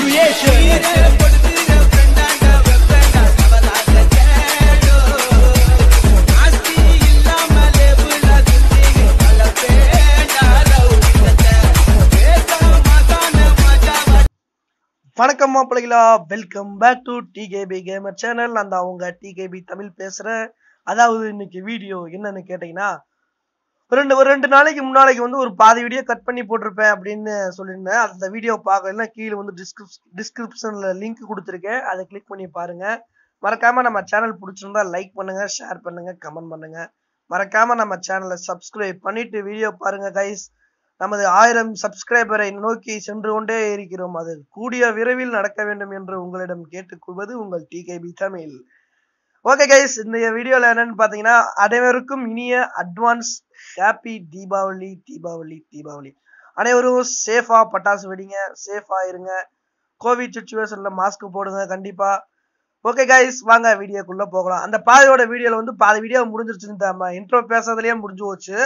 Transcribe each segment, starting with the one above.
Creation. வணக்கம் மாப்பிள்ளைகளா, welcome back to TKP gamer channel. நான் தான் உங்க டிகேபி தமிழ் பேசுறேன். அதாவது இன்னைக்கு வீடியோ என்னன்னு கேட்டீங்கன்னா, ரெண்டு நாளைக்கு முன்னாளைக்கு வந்து ஒரு பாதி வீடியோ கட் பண்ணி போட்டிருப்பேன் அப்படின்னு சொல்லியிருந்தேன். அந்த வீடியோ பார்க்கலன்னா கீழே வந்து டிஸ்கிரிப்ஷன்ல லிங்க் கொடுத்துருக்கேன், அதை கிளிக் பண்ணி பாருங்க. மறக்காம நம்ம சேனல் பிடிச்சிருந்தா லைக் பண்ணுங்க, ஷேர் பண்ணுங்க, கமெண்ட் பண்ணுங்க. மறக்காம நம்ம சேனலை சப்ஸ்கிரைப் பண்ணிட்டு வீடியோ பாருங்க கைஸ். நமது 1000 சப்ஸ்கிரைபரை நோக்கி சென்று கொண்டே இருக்கிறோம். அது கூடிய விரைவில் நடக்க வேண்டும் என்று உங்களிடம் கேட்டுக்கொள்வது உங்கள் டிகேபி தமிழ். ஓகே கைஸ், இந்த வீடியோல என்னன்னு பாத்தீங்கன்னா, அனைவருக்கும் இனிய அட்வான்ஸ் ஹாப்பி தீபாவளி. அனைவரும் சேஃபா பட்டாசு வெடிங்க, சேஃபா இருங்க, கோவிட் சுச்சுவேஷன்ல மாஸ்க் போடுங்க கண்டிப்பா. ஓகே கைஸ், வாங்க வீடியோக்குள்ள போகலாம். அந்த பாதியோட வீடியோல வந்து பாதி வீடியோ முடிஞ்சிருச்சு, இன்ட்ரோ பேசுறதுலயே முடிஞ்சு போச்சு,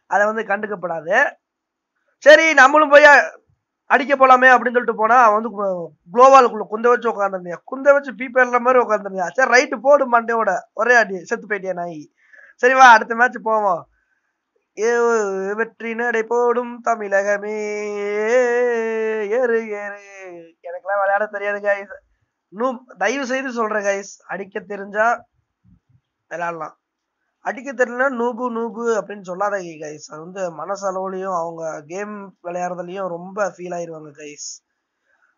அதை வந்து கண்டுக்கப்படாது. சரி, நம்மளும் போய் அடிக்க போலாமே அப்படின்னு சொல்லிட்டு போனா அவன் வந்து குளோவாலுக்குள்ள குந்த வச்சு உட்காந்துருந்தியா, குந்த வச்சு பீப்பேர்ல மாதிரி உட்காந்துருந்தியா. சரி ரைட்டு போடு மண்டையோட, ஒரே அடி செத்து போயிட்டியா நாய். சரி வா அடுத்த மேட்ச் போவோம். வெற்றி நடை போடும் தமிழகமே, ஏறு ஏறு. எனக்கெல்லாம் விளையாட தெரியாது கைஸ், தயவு செய்து சொல்றேன் கைஸ், அடிக்க தெரிஞ்சா விளையாடலாம், அடிக்க தெரியல நூபு அப்படின்னு சொல்லாதீங்க கைஸ். அது வந்து மனசளவுலையும் அவங்க கேம் விளையாடுறதுலயும் ரொம்ப ஃபீல் ஆயிருவாங்க கைஸ்.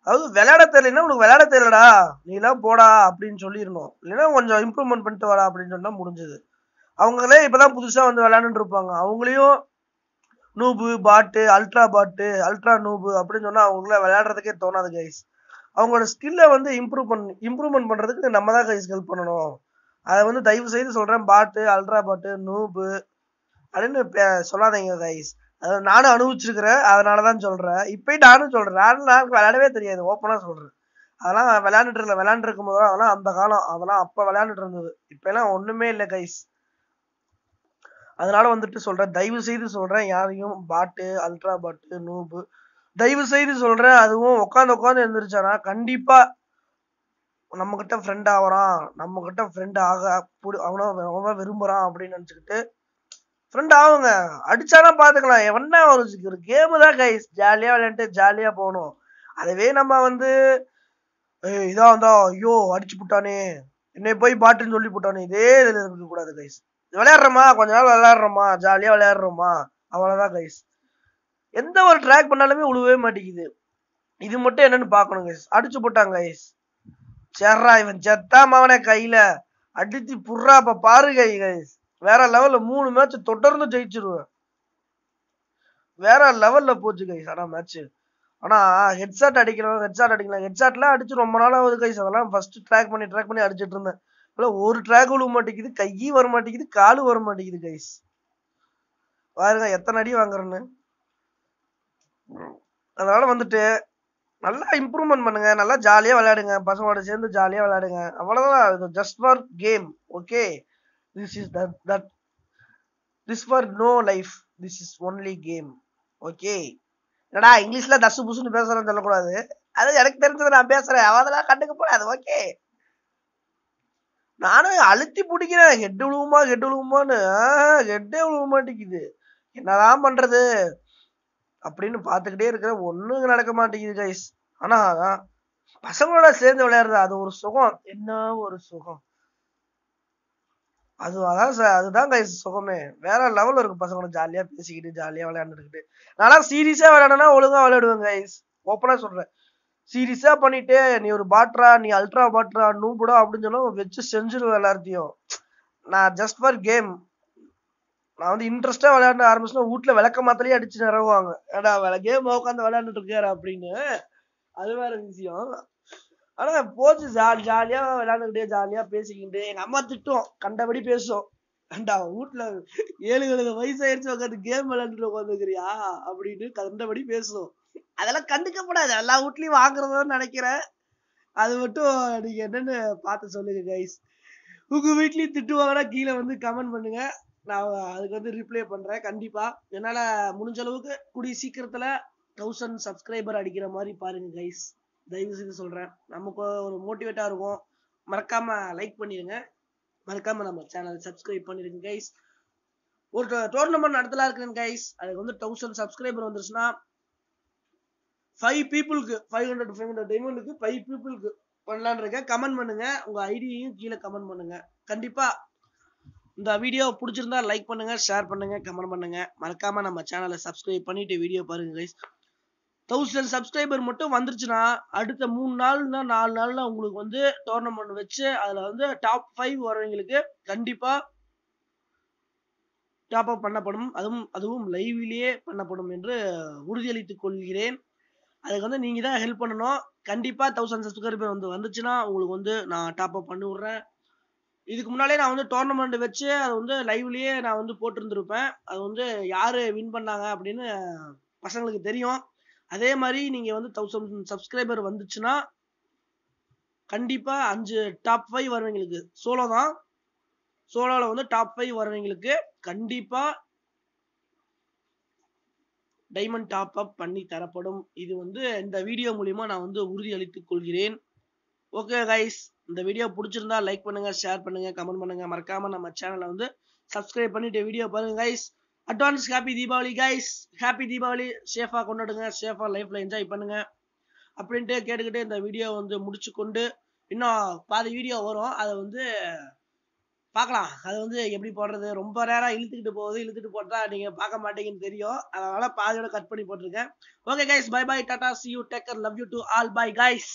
அதாவது விளையாட தெரியலன்னா உனக்கு விளையாட தெரியலடா நீ எல்லாம் போடா அப்படின்னு சொல்லிடணும், இல்லைன்னா கொஞ்சம் இம்ப்ரூவ்மெண்ட் பண்ணிட்டு வாடா அப்படின்னு சொன்னா முடிஞ்சது. அவங்களே இப்பதான் புதுசா வந்து விளையாண்டுட்டு இருப்பாங்க, அவங்களையும் நூபு பாட்டு, அல்ட்ரா நூபு அப்படின்னு சொன்னா அவங்கள விளையாடுறதுக்கே தோணாது கைஸ். அவங்களோட ஸ்கில்லை வந்து இம்ப்ரூவ்மெண்ட் பண்றதுக்கு நம்ம தான் கைஸ் ஹெல்ப் பண்ணணும். அதை வந்து தயவு செய்து சொல்றேன், பாட்டு, அல்ட்ரா பாட்டு, நூபு அப்படின்னு சொல்லாதீங்க கைஸ். அதாவது நானும் அனுபவிச்சிருக்கிறேன், அதனாலதான் சொல்றேன். இப்பயும் நானும் சொல்றேன், நானும் விளையாடவே தெரியாது, ஓப்பனா சொல்றேன். அதெல்லாம் விளையாண்டு இருக்கும் போது அதெல்லாம் அந்த காலம், அதெல்லாம் அப்ப விளையாண்டுட்டு இருந்தது. இப்ப எல்லாம் ஒண்ணுமே இல்லை கைஸ். அதனால வந்துட்டு சொல்றேன், தயவு செய்து சொல்றேன், யாரையும் பாட்டு, அல்ட்ரா பாட்டு, நூபு தயவு செய்து சொல்றேன், அதுவும் உட்காந்து எழுந்திருச்சானா கண்டிப்பா நம்ம கிட்ட ஃப்ரெண்ட் ஆகுறான், நம்ம கிட்ட ஃப்ரெண்ட் அவன விரும்புறான் அப்படின்னு நினைச்சுக்கிட்டு ஃப்ரெண்ட் ஆகுங்க. அடிச்சானா பாத்துக்கலாம், என்ன ஒரு கேம் தான் கைஸ், ஜாலியா விளையாண்டு ஜாலியா போகணும். அதுவே நம்ம வந்து இதான் வந்தா ஐயோ அடிச்சு புட்டானே, என்னை போய் பாட்டுன்னு சொல்லி புட்டானே, இதே இதுல இருக்க கூடாது கைஸ். விளையாடுறோமா, கொஞ்ச நாள் விளையாடுறோமா, ஜாலியா விளையாடுறோமா, அவ்வளவுதான் கைஸ். எந்த ஒரு ட்ராக் பண்ணாலுமே உழுவே மாட்டேங்குது. இது மட்டும் என்னன்னு பாக்கணும் கைஸ். அடிச்சு போட்டாங்க கைஸ், சேர்றா இவன் செத்தாம அவனை கையில அடிச்சு புர்றா. அப்ப பாரு கைஸ், வேற லெவல்ல 3 மேட்ச் தொடர்ந்து ஜெயிச்சிருவேன், வேற லெவல்ல போச்சு கைஸ். ஆனா மேட்ச், ஆனா ஹெட்ஷாட் அடிக்கலாம், ஹெட்ஷாட்லாம் அடிச்சு ரொம்ப நாள் ஆகுது கைஸ். அதெல்லாம் ஃபர்ஸ்ட் ட்ராக் பண்ணி அடிச்சிட்டு இருந்தேன். ஒரு ட்ராக் விழுவ மாட்டேங்குது, கையும் வர மாட்டேங்குது, காலு வர மாட்டேங்குது கைஸ். பாருங்க எத்தனை அடி வாங்குறேன்னு. அதனால வந்துட்டு நல்லா இம்ப்ரூவ்மெண்ட் பண்ணுங்க, நல்லா ஜாலியா விளையாடுங்க, பசங்களோட சேர்ந்து ஜாலியா விளையாடுங்க, அவ்வளவுதான். Just for game, okay. This for no life, this is only game, okay. என்னடா இங்கிலீஷ்ல தசு புசுன்னு பேசுறேன்னு சொல்லக்கூடாது, அது எனக்கு தெரிஞ்சது நான் பேசுறேன், அதெல்லாம் கண்டுக்க கூடாது, ஓகே. நானும் அழுத்தி பிடிக்கிறேன், ஹெட் விழுவுமான்னு, ஹெட்டே விழுவ மாட்டேங்குது, என்னதான் பண்றது அப்படின்னு பாத்துக்கிட்டே இருக்கிற, ஒண்ணும் நடக்க மாட்டேங்குது கைஸ். ஆனா பசங்களோட சேர்ந்து விளையாடுறது அது ஒரு சுகம், என்ன ஒரு சுகம் அதுதான் கைஸ் சுகமே, வேற லெவல்ல இருக்கும். பசங்களோட ஜாலியா பேசிக்கிட்டு ஜாலியா விளையாண்டுக்கிட்டு, நல்லா சீரியஸா விளையாடனா ஒழுங்கா விளையாடுவேன் கைஸ், ஓப்பனா சொல்றேன். சீரியஸா பண்ணிட்டு நீ ஒரு பாட்ரா, நீ அல்ட்ரா பாட்ரா, நூபுடா அப்படின்னு சொன்னா வச்சு செஞ்சிருவேன் எல்லாத்தையும். நான் ஜஸ்ட் ஃபார் கேம், நான் வந்து இன்ட்ரெஸ்டா விளையாட ஆரம்பிச்சுன்னா வீட்டுல விளக்க மாத்திரையே அடிச்சு நிறவுவாங்க, ஏடா கேம் உட்காந்து விளையாண்டுட்டு இருக்காரு அப்படின்னு. அது வேற விஷயம். ஆனா போச்சு, ஜாலியா விளையாண்டுக்கிட்டே ஜாலியா பேசிக்கிட்டு, எங்க அம்மா திட்டும், கண்டபடி பேசும், ஏண்டா வீட்டுல 7 வயசாயிருச்சு உட்காந்து கேம் விளையாண்டுட்டு உட்காந்துக்கிறியா அப்படின்னு கண்டபடி பேசும். அதெல்லாம் கண்டுக்கப்படாது, எல்லா வீட்லயும் வாங்குறதுன்னு நினைக்கிறேன். அது மட்டும் நீங்க என்னன்னு பார்த்து சொல்லுங்க கைஸ். உங்க வீட்லயும் திட்டுவாங்கன்னா கீழே வந்து கமெண்ட் பண்ணுங்க, நான் அதுக்கு வந்து ரிப்ளை பண்றேன் கண்டிப்பா. என்னால முடிஞ்ச அளவுக்கு கூடிய சீக்கிரத்துல 1000 சப்ஸ்கிரைபர் அடிக்கிற மாதிரி பாருங்க கைஸ். தயவு செய்து சொல்றேன். நமக்கு ஒரு மோட்டிவேட்டா இருக்கும். மறக்காம லைக் பண்ணிருங்க. மறக்காம நம்ம சேனலை சப்ஸ்கிரைப் பண்ணிருங்க கைஸ். ஒரு டோர்னமெண்ட் நடத்தலாம் இருக்குங்க கைஸ். அதுக்கு வந்து 1000 சப்ஸ்கிரைபர் வந்துருச்சுன்னா 5 பீப்புளுக்கு 500 டைமண்டுக்கு 5 பீப்புளுக்கு பண்ணலான்னு இருக்கேன். கமெண்ட் பண்ணுங்க. உங்க ஐடியையும் கீழே கமெண்ட் பண்ணுங்க. கண்டிப்பா இந்த வீடியோ பிடிச்சிருந்தா லைக் பண்ணுங்க, ஷேர் பண்ணுங்க, கமெண்ட் பண்ணுங்க. மறக்காம நம்ம சேனலை சப்ஸ்கிரைப் பண்ணிட்டு வீடியோ பாருங்க கைஸ். 1000 சப்ஸ்கிரைபர் மட்டும் வந்துருச்சுன்னா அடுத்த 3 நாள்னா 4 நாள்ல உங்களுக்கு வந்து டோர்னமெண்ட் வச்சு அதுல வந்து டாப் 5 வரவங்களுக்கு கண்டிப்பா டாப் அப் பண்ணப்படும். அதுவும் லைவ்லயே பண்ணப்படும் என்று உறுதியளித்துக் கொள்கிறேன். அதுக்கு வந்து நீங்க தான் ஹெல்ப் பண்ணணும். கண்டிப்பா 1000 சப்ஸ்கிரைபர் வந்து வந்துச்சுன்னா உங்களுக்கு வந்து நான் டாப் அப் பண்ணி விடுறேன். இதுக்கு முன்னாலே நான் வந்து டோர்னமெண்ட் வச்சு அது வந்து லைவ்லயே நான் வந்து போட்டிருந்திருப்பேன். அது வந்து யாரு வின் பண்ணாங்க அப்படின்னு பசங்களுக்கு தெரியும். அதே மாதிரி நீங்க வந்து 1000 சப்ஸ்கிரைபர் வந்துச்சுன்னா கண்டிப்பா 5 டாப் 5 வரவங்களுக்கு சோலோ தான். சோலோல வந்து டாப் 5 வரவங்களுக்கு கண்டிப்பா டைமண்ட் டாப் அப் பண்ணி தரப்படும். இது வந்து இந்த வீடியோ மூலியமா நான் வந்து உறுதி அளித்துக் கொள்கிறேன். ஓகே கைஸ், இந்த வீடியோ பிடிச்சிருந்தா லைக் பண்ணுங்க, ஷேர் பண்ணுங்க, கமெண்ட் பண்ணுங்க. மறக்காம நம்ம சேனலை வந்து சப்ஸ்கிரைப் பண்ணிட்டு வீடியோ பாருங்க guys. Advance happy Deepavali guys. Happy Deepavali. சேஃபா கொண்டாடுங்க, சேஃபா லைஃப்ல என்ஜாய் பண்ணுங்க அப்படின்ட்டு கேட்டுக்கிட்டு இந்த வீடியோ வந்து முடிச்சு கொண்டு இன்னும் பாதி வீடியோ வரும். அதை வந்து பார்க்கலாம். அது வந்து எப்படி போடுறது, ரொம்ப நேரம் இழுத்துட்டு போட்டா நீங்க பார்க்க மாட்டீங்கன்னு தெரியும். அதனால பாதியோட கட் பண்ணி போட்டிருக்கேன். Okay guys, bye bye, tata, see you, take care, love you to all, bye guys.